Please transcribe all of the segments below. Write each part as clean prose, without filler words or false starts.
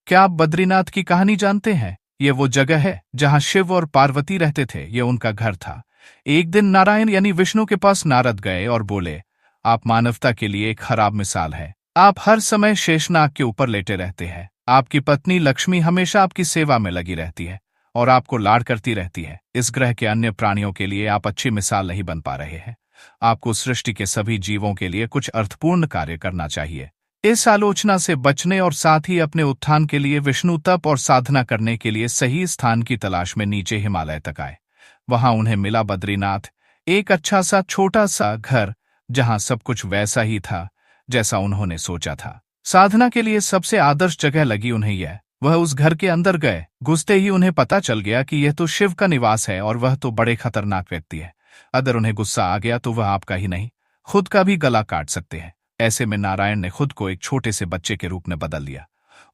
क्या आप बद्रीनाथ की कहानी जानते हैं? ये वो जगह है जहां शिव और पार्वती रहते थे। ये उनका घर था। एक दिन नारायण यानी विष्णु के पास नारद गए और बोले, आप मानवता के लिए एक खराब मिसाल है। आप हर समय शेषनाग के ऊपर लेटे रहते हैं। आपकी पत्नी लक्ष्मी हमेशा आपकी सेवा में लगी रहती है और आपको लाड करती रहती है। इस ग्रह के अन्य प्राणियों के लिए आप अच्छी मिसाल नहीं बन पा रहे हैं। आपको सृष्टि के सभी जीवों के लिए कुछ अर्थपूर्ण कार्य करना चाहिए। इस आलोचना से बचने और साथ ही अपने उत्थान के लिए विष्णु तप और साधना करने के लिए सही स्थान की तलाश में नीचे हिमालय तक आए। वहां उन्हें मिला बद्रीनाथ, एक अच्छा सा छोटा सा घर जहां सब कुछ वैसा ही था जैसा उन्होंने सोचा था। साधना के लिए सबसे आदर्श जगह लगी उन्हें यह। वह उस घर के अंदर गए। घुसते ही उन्हें पता चल गया कि यह तो शिव का निवास है और वह तो बड़े खतरनाक व्यक्ति है। अगर उन्हें गुस्सा आ गया तो वह आपका ही नहीं, खुद का भी गला काट सकते हैं। ऐसे में नारायण ने खुद को एक छोटे से बच्चे के रूप में बदल लिया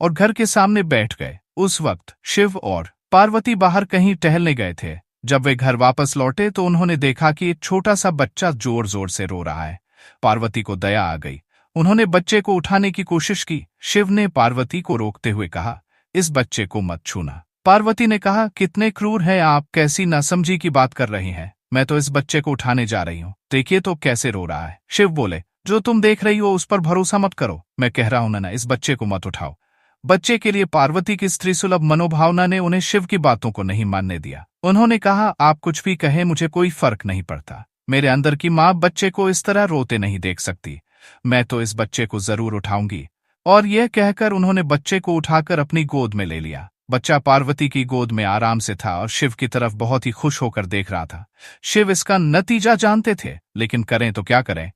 और घर के सामने बैठ गए। उस वक्त शिव और पार्वती बाहर कहीं टहलने गए थे। जब वे घर वापस लौटे तो उन्होंने देखा कि एक छोटा सा बच्चा जोर जोर से रो रहा है। पार्वती को दया आ गई। उन्होंने बच्चे को उठाने की कोशिश की। शिव ने पार्वती को रोकते हुए कहा, इस बच्चे को मत छूना। पार्वती ने कहा, कितने क्रूर हैं आप, कैसी नासमझी की बात कर रही हैं। मैं तो इस बच्चे को उठाने जा रही हूँ, देखिए तो कैसे रो रहा है। शिव बोले, जो तुम देख रही हो उस पर भरोसा मत करो। मैं कह रहा हूं ना, इस बच्चे को मत उठाओ। बच्चे के लिए पार्वती की स्त्री सुलभ मनोभावना ने उन्हें शिव की बातों को नहीं मानने दिया। उन्होंने कहा, आप कुछ भी कहें, मुझे कोई फर्क नहीं पड़ता। मेरे अंदर की माँ बच्चे को इस तरह रोते नहीं देख सकती। मैं तो इस बच्चे को जरूर उठाऊंगी। और यह कहकर उन्होंने बच्चे को उठाकर अपनी गोद में ले लिया। बच्चा पार्वती की गोद में आराम से था और शिव की तरफ बहुत ही खुश होकर देख रहा था। शिव इसका नतीजा जानते थे, लेकिन करें तो क्या करें,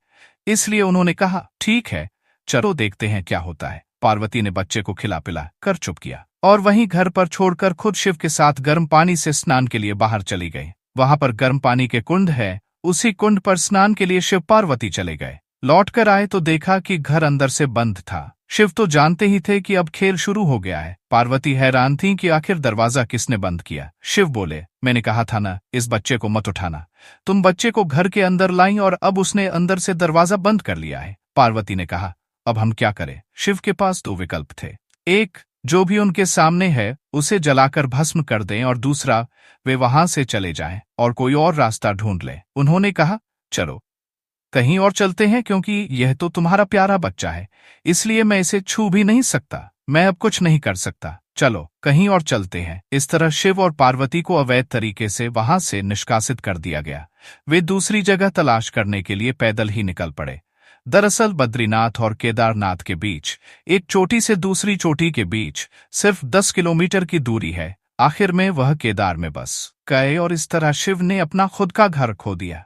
इसलिए उन्होंने कहा, ठीक है, चलो देखते हैं क्या होता है। पार्वती ने बच्चे को खिला पिला कर चुप किया और वहीं घर पर छोड़कर खुद शिव के साथ गर्म पानी से स्नान के लिए बाहर चली गई। वहां पर गर्म पानी के कुंड है, उसी कुंड पर स्नान के लिए शिव पार्वती चले गए। लौटकर आए तो देखा कि घर अंदर से बंद था। शिव तो जानते ही थे कि अब खेल शुरू हो गया है। पार्वती हैरान थी कि आखिर दरवाजा किसने बंद किया। शिव बोले, मैंने कहा था ना, इस बच्चे को मत उठाना। तुम बच्चे को घर के अंदर लाई और अब उसने अंदर से दरवाजा बंद कर लिया है। पार्वती ने कहा, अब हम क्या करें? शिव के पास दो विकल्प थे। एक, जो भी उनके सामने है उसे जलाकर भस्म कर दें, और दूसरा, वे वहां से चले जाएं और कोई और रास्ता ढूंढ लें। उन्होंने कहा, चलो कहीं और चलते हैं, क्योंकि यह तो तुम्हारा प्यारा बच्चा है, इसलिए मैं इसे छू भी नहीं सकता। मैं अब कुछ नहीं कर सकता, चलो कहीं और चलते हैं। इस तरह शिव और पार्वती को अवैध तरीके से वहां से निष्कासित कर दिया गया। वे दूसरी जगह तलाश करने के लिए पैदल ही निकल पड़े। दरअसल बद्रीनाथ और केदारनाथ के बीच, एक चोटी से दूसरी चोटी के बीच सिर्फ 10 किलोमीटर की दूरी है। आखिर में वह केदार में बस गए और इस तरह शिव ने अपना खुद का घर खो दिया।